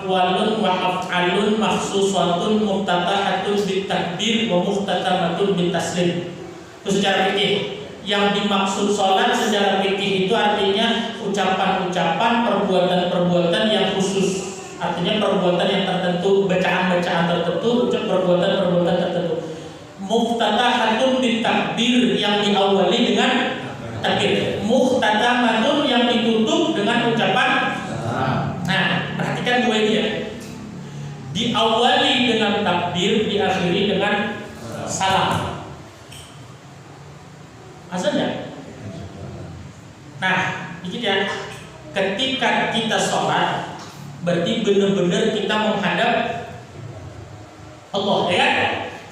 afwalun wa af'alun makhsusatun muftatahatun bitakbir wa muftatamatun bitaslim. Itu secara fikih. Yang dimaksud sholat secara fikih itu artinya ucapan-ucapan, perbuatan-perbuatan yang khusus. Artinya perbuatan yang tertentu, bacaan-bacaan tertentu, perbuatan-perbuatan tertentu. Muftatahatun bitakbir, yang diawali dengan takbir. Muftatamatun, yang ditutup dengan ucapan. Nah, perhatikan dua ini ya. Diawali dengan takbir, diakhiri dengan salam. Maksudnya? Nah, dikit ya. Ketika kita sholat, berarti benar-benar kita menghadap Allah, ya kan?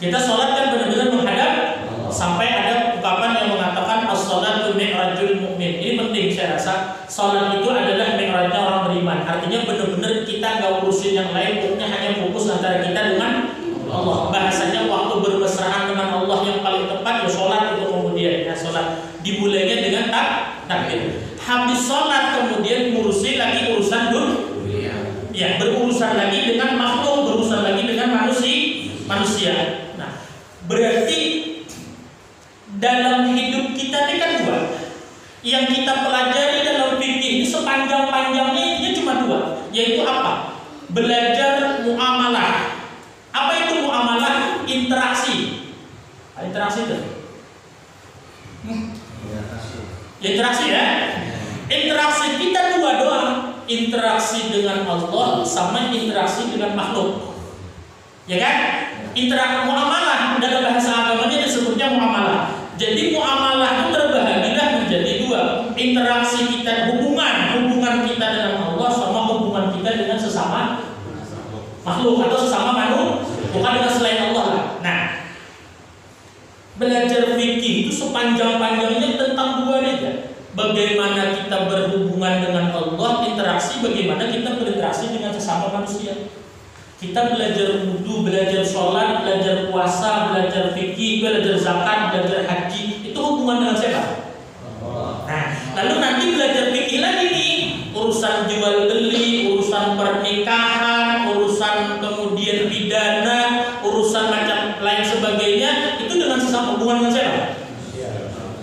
Kita sholat kan benar-benar menghadap Allah. Sampai ada ungkapan yang mengatakan as-sholatu mi'rajul mu'min. Ini penting, saya rasa. Sholat itu adalah mi'rajnya orang beriman. Artinya benar-benar kita nggak urusin yang lain, pokoknya hanya fokus antara kita dengan Allah. Bahasanya waktu bermesraan dengan Allah yang paling tepat ya sholat itu kemudian ya sholat dimulainya dengan takbir. Habis sholat kemudian ngurusin lagi urusan dunia. Ya, berurusan lagi dengan makhluk, berurusan lagi dengan manusia. Nah, berarti dalam hidup kita ini kan dua. Yang kita pelajari dalam fikih ini sepanjang-panjangnya intinya cuma dua, yaitu apa? Belajar muamalah. Apa itu muamalah? Interaksi. Interaksi itu? Interaksi ya? Interaksi kita dua doang. Interaksi dengan Allah sama interaksi dengan makhluk. Ya kan? Interaksi muamalah dalam bahasa agamanya disebutnya muamalah. Jadi muamalah itu terbagi menjadi dua. Interaksi kita, hubungan kita dengan Allah sama hubungan kita dengan sesama makhluk atau sesama manusia, bukan dengan selain Allah lah. Nah, belajar fikih itu sepanjang-panjangnya tentang dua aja. Bagaimana kita berhubungan dengan Allah, interaksi, bagaimana kita berinteraksi dengan sesama manusia. Kita belajar wudu, belajar sholat, belajar puasa, belajar fikih, belajar zakat, belajar haji. Itu hubungan dengan siapa? Nah, lalu nanti belajar fikih lagi nih, urusan jual beli, urusan pernikahan, urusan kemudian pidana, urusan macam lain sebagainya, itu dengan sesama hubungan dengan siapa?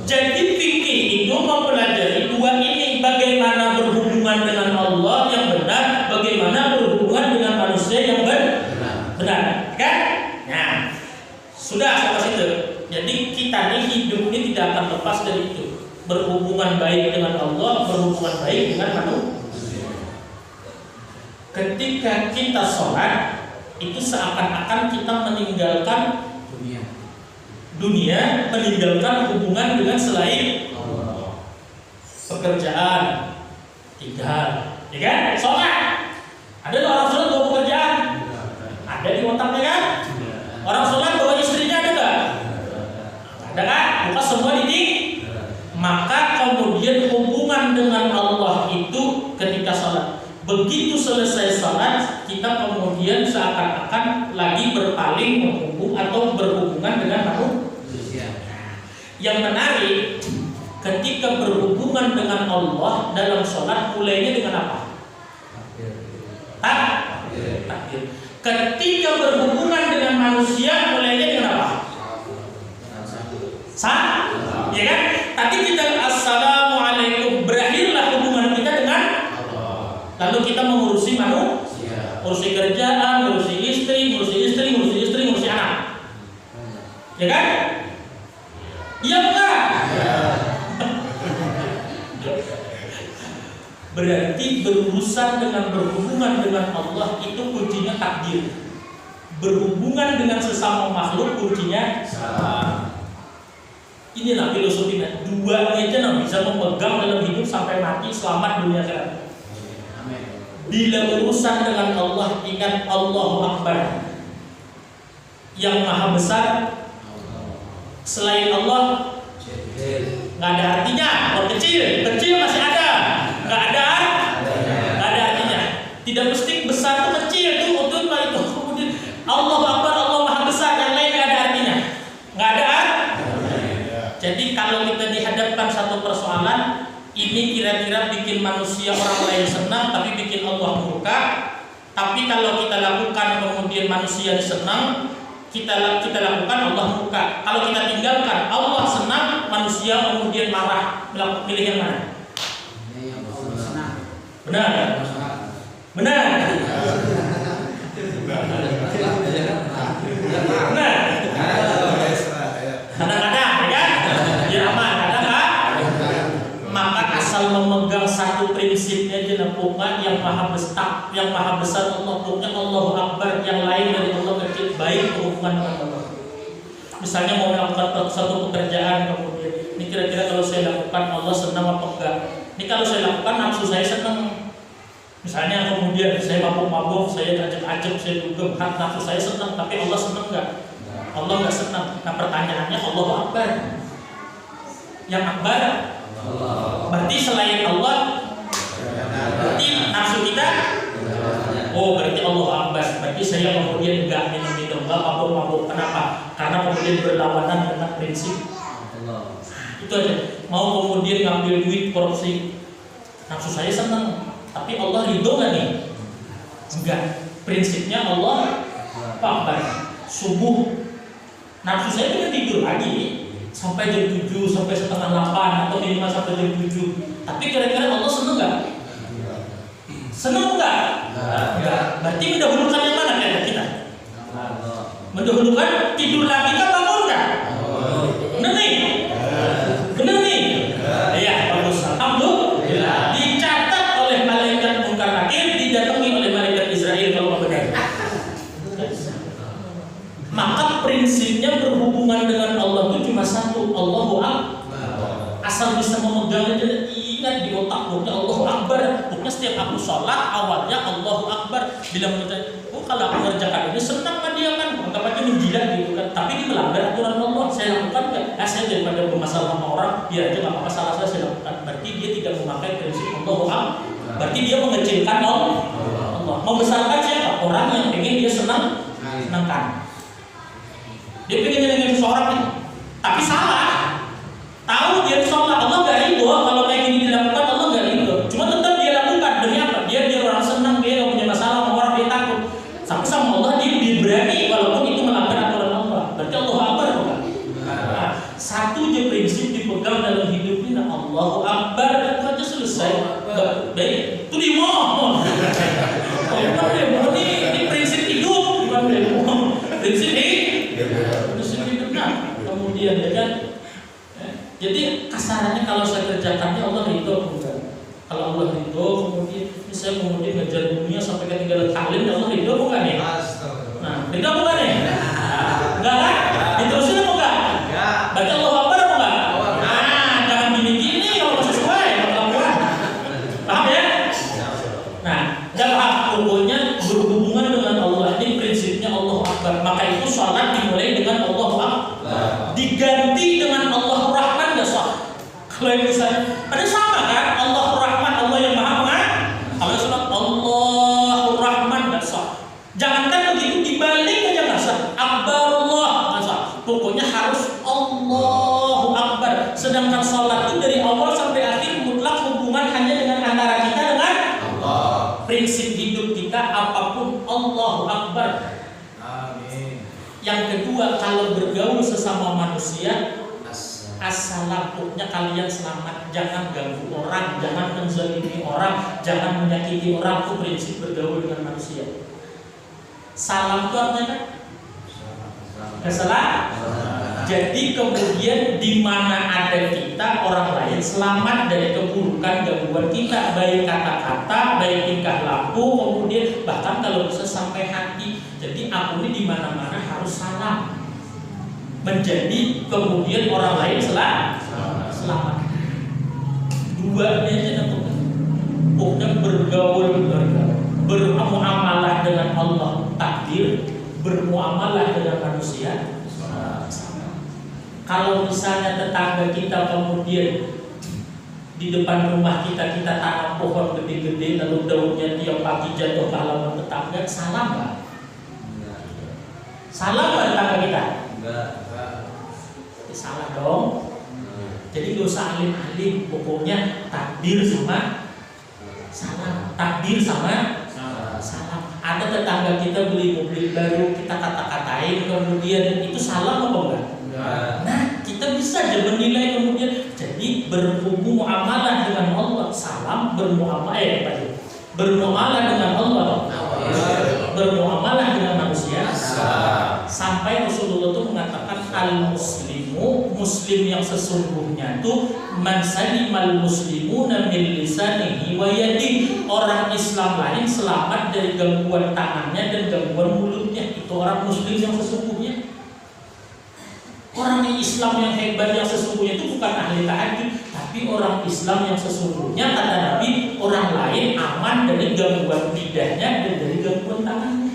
Jadi fikih itu mempelajari dua ini, bagaimana berhubungan dengan Allah yang benar, bagaimana berhubungan dengan manusia yang benar, kan? Nah, sudah sampai situ. Jadi kita ini hidup ini tidak akan lepas dari itu. Berhubungan baik dengan Allah, berhubungan baik dengan manusia. Ketika kita sholat, itu seakan-akan kita meninggalkan dunia, meninggalkan hubungan dengan selain Allah. Pekerjaan, tinggal, ya kan? Sholat. Ada orang sholat bawa pekerjaan? Ada di otaknya kan? Orang sholat bawa istrinya ada nggak? Ada kan? Bukan semua didik. Maka kemudian hubungan dengan Allah itu ketika sholat. Begitu selesai sholat, kita kemudian seakan-akan lagi berpaling menghubung atau berhubungan dengan manusia. Yang menarik, ketika berhubungan dengan Allah dalam sholat, mulainya dengan apa? Takbir. Ketika berhubungan dengan manusia, mulainya dengan apa? Ya kan? Tadi kita assalamualaikum, berakhirlah hubungan kita dengan Allah. Lalu kita mengurusi manusia, ngurusi kerjaan, ngurusi istri, ngurusi anak. Ya kan? Iya enggak? Berarti berurusan dengan berhubungan dengan Allah itu kuncinya takdir. Berhubungan dengan sesama makhluk kuncinya salam. Inilah filosofinya. Dua aja yang bisa memegang dalam hidup sampai mati, selamat dunia akhirat. Bila urusan dengan Allah, ingat Allahu Akbar. Yang maha besar selain Allah nggak ada artinya. Kalau kecil masih ada. Nggak ada artinya. Tidak mesti besar atau kecil itu untuk itu. Kemudian Allahu Akbar, Allah maha besar, yang lain nggak ada artinya. Nggak ada. Jadi kalau kita dihadapkan satu persoalan, ini kira-kira bikin manusia orang lain senang tapi bikin Allah murka, Tapi kalau kita lakukan kemudian manusia senang, kita lakukan Allah murka. Kalau kita tinggalkan Allah senang, manusia kemudian marah. Pilih yang mana? Benar? Benar? Benar? Kadang-kadang ya, biar aman. Kadang-kadang maka asal memegang satu prinsipnya aja, pokoknya yang maha besar, Allah, pokoknya Allahu Akbar, yang lain dari Allah kecil, baik hubungan dengan Allah. Misalnya mau melakukan satu pekerjaan, kemudian ini kira-kira kalau saya lakukan Allah senang apa enggak? Ini kalau saya lakukan nafsu saya senang. Misalnya kemudian saya mabuk-mabuk, saya ajak-ajak, saya dugem, nafsu saya senang, tapi Allah senang enggak? Allah enggak senang. Nah pertanyaannya Allahu Akbar. Yang Akbar berarti selain Allah, berarti nafsu kita, oh berarti Allah Akbar. Berarti saya kemudian enggak minum-minum, enggak mabuk-mabuk. Kenapa? Karena kemudian berlawanan dengan prinsip Allah. Itu aja. Mau kemudian ngambil duit korupsi, nafsu saya senang, tapi Allah ridho nggak nih? Enggak. Prinsipnya Allah Akbar. Subuh, nafsu saya udah tidur lagi sampai jam 7, sampai setengah 8 atau minimal sampai jam 7. Tapi kira-kira Allah seneng nggak? Seneng nggak? Enggak. Berarti mendahulukan yang mana kayak kita? Mendahulukan tidur lagi kan bangun nggak? Bener nih? Bener nih? Iya, bagus. Alhamdulillah. Dicatat oleh malaikat Munkar Nakir, didatangi oleh malaikat Israel kalau benar. Maka prinsipnya berhubungan dengan Allah itu cuma satu, Allahu Akbar. Asal bisa memegangnya dan ingat di otak, pokoknya Allahu Akbar. Pokoknya setiap aku sholat awalnya Allahu Akbar. Bila menurut oh kalau aku mengerjakan ini senang kan dia kan, anggap aja menjilat gitu kan. Tapi ini melanggar aturan Allah. Saya lakukan kan? Saya daripada bermasalah sama orang, biar aja nggak apa-apa, salah saya lakukan. Berarti dia tidak memakai prinsip Allahu Akbar. Berarti dia mengecilkan Allah. Membesarkan siapa? Orang yang ingin dia senangkan. Dia pengen nyenengin seseorang nih, tapi salah. Tahu dia sholat, Allah nggak ridho. Kalau kayak gini dilakukan, Allah nggak ridho. Cuma tetap dia lakukan demi apa? Dia orang senang, dia nggak punya masalah sama orang, dia takut. Sampai sama Allah dia berani walaupun itu melanggar aturan Allah. Berarti Allah Akbar bukan? Nah, satu je prinsip dipegang dalam hidup ini, Allahu Akbar, itu aja selesai. Baik, itu dimohon. Ini prinsip hidup, bukan prinsip kemudian ya kan. Jadi kasarannya kalau saya kerjakannya Allah ridho bukan? Kalau Allah ridho kemudian saya kemudian ngejar dunia sampai ketinggalan taklim, Allah ridho bukan ya? Nah, ridho bukan ya? Enggak kan? Diterusin apa enggak? Baca Allah Akbar apa enggak? Nah, jangan gini-gini kalau masih sesuai kelakuan. Paham ya? Nah, dalam pokoknya berhubungan dengan Allah ini prinsipnya Allah Akbar. Maka itu sholat dimulai dengan Allah Akbar. Diganti dengan Allah Rahman nggak sah. Kalau yang misalnya ada sama kan, Allah Rahman, Allah yang Maha Pengampun. Kalau sholat Allah Rahman nggak sah. Jangankan begitu, dibalik aja nggak sah. Akbarullah nggak sah. Pokoknya harus Allahu Akbar. Sedangkan sholat itu dari awal sampai akhir mutlak hubungan hanya dengan antara kita dengan Allah. Prinsip hidup kita apapun Allahu Akbar. Yang kedua, kalau bergaul sesama manusia, assalapuknya kalian selamat, jangan ganggu orang, jangan menzalimi orang, jangan menyakiti orang. Itu prinsip bergaul dengan manusia. Salam itu artinya kan? Kesalah. Jadi kemudian di mana ada kita, orang lain selamat dari keburukan gangguan kita, baik kata-kata, baik tingkah laku, kemudian bahkan kalau bisa sampai hati. Jadi aku ini di mana-mana harus salam. Menjadi kemudian orang lain selamat. Dua aja pokoknya bergaul, bermuamalah dengan Allah takdir, bermuamalah dengan manusia. Kalau misalnya tetangga kita kemudian di depan rumah kita tanam pohon gede-gede, lalu daunnya tiap pagi jatuh ke halaman tetangga, salam nggak? Salah nggak tetangga kita? Enggak. Salah dong. Jadi gak usah alim-alim, pokoknya takdir sama salam. Takdir sama salam. tetangga kita beli mobil baru, kita kata-katain kemudian itu salah apa enggak? Nah, kita bisa aja menilai kemudian. Jadi berhubung muamalah dengan Allah, salam bermuamalah dengan Allah, bermuamalah dengan manusia. Sampai Rasulullah itu mengatakan al-muslimu, muslim yang sesungguhnya itu man salimal muslimuna min lisanihi wa yadihi. Orang Islam lain selamat dari gangguan tangannya dan gangguan mulutnya. Itu orang muslim yang sesungguhnya. Orang Islam yang hebat yang sesungguhnya itu bukan ahli tahajud, tapi orang Islam yang sesungguhnya kata Nabi, orang lain aman dari gangguan lidahnya dan dari gangguan tangannya.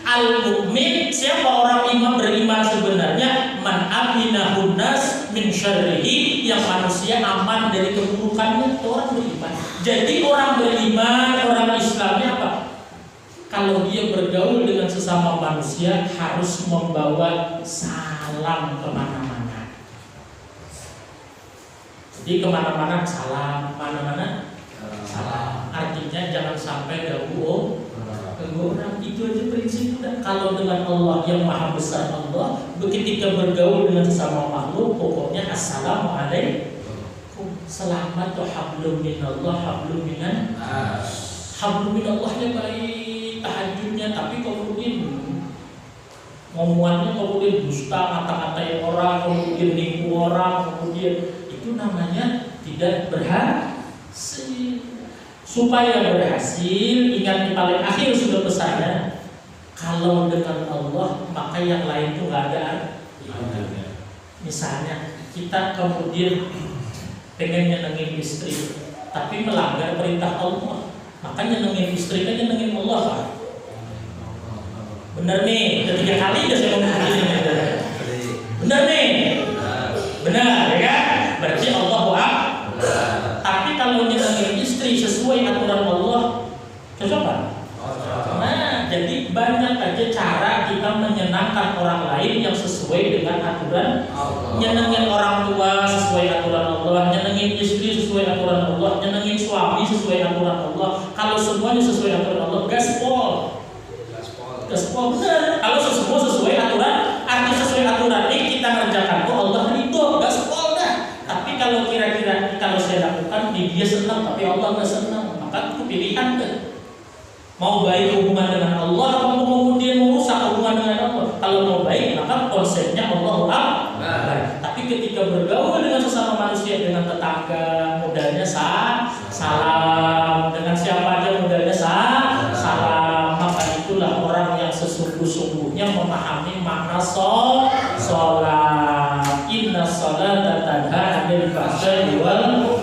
Al-mu'min, siapa orang iman beriman sebenarnya? Man aminahun nas min syarrihi, yang manusia aman dari keburukannya, itu orang beriman. Jadi orang beriman, orang Islamnya apa? Kalau dia bergaul dengan sesama manusia harus membawa salam kemana-mana. Jadi kemana-mana salam, mana-mana salam. Artinya jangan sampai ganggu orang. Itu aja prinsip. Kalau dengan Allah yang maha besar Allah, ketika bergaul dengan sesama makhluk, pokoknya assalamualaikum. Selamat tuh hablum minallah, hablum minan. Hablum minallahnya baik, tahajudnya, tapi kemudian ngomongannya kemudian dusta, kata-katain orang, kemudian nipu orang, kemudian itu namanya tidak berhasil. Supaya berhasil, ingat di paling akhir sudah pesannya, kalau dengan Allah maka yang lain itu nggak ada. Misalnya kita kemudian pengen nyenengin istri, tapi melanggar perintah Allah, maka nyenengin istri kan nyenengin Allah kan? Bener nih, ketiga kali udah saya ngomong begini. Bener nih, benar ya kan? Berarti Allah Akbar. Tapi kalau nyenengin istri sesuai aturan Allah, cocok kan? Nah, jadi banyak aja cara kita menyenangkan orang lain yang sesuai dengan aturan. Nyenengin orang tua sesuai aturan Allah, nyenengin istri sesuai aturan Allah, nyenengin suami sesuai aturan Allah. Kalau semuanya sesuai aturan Allah, gaspol benar. Kalau semua sesuai aturan, arti sesuai aturan ini kita kerjakan, Allah ridho, gaspol dah. Tapi kalau kira-kira kalau saya lakukan dia senang tapi Allah nggak senang, maka itu pilihan kan. Mau baik hubungan dengan Allah atau kemudian merusak hubungan dengan Allah. Kalau mau baik maka konsepnya Allah Akbar. Tapi ketika bergaul dengan sesama manusia, dengan tetangga modalnya salam, dengan siapa aja modalnya salam, maka itulah orang yang sesungguh-sungguhnya memahami makna sholat. Inna sholata tanha 'anil fahsya'i wal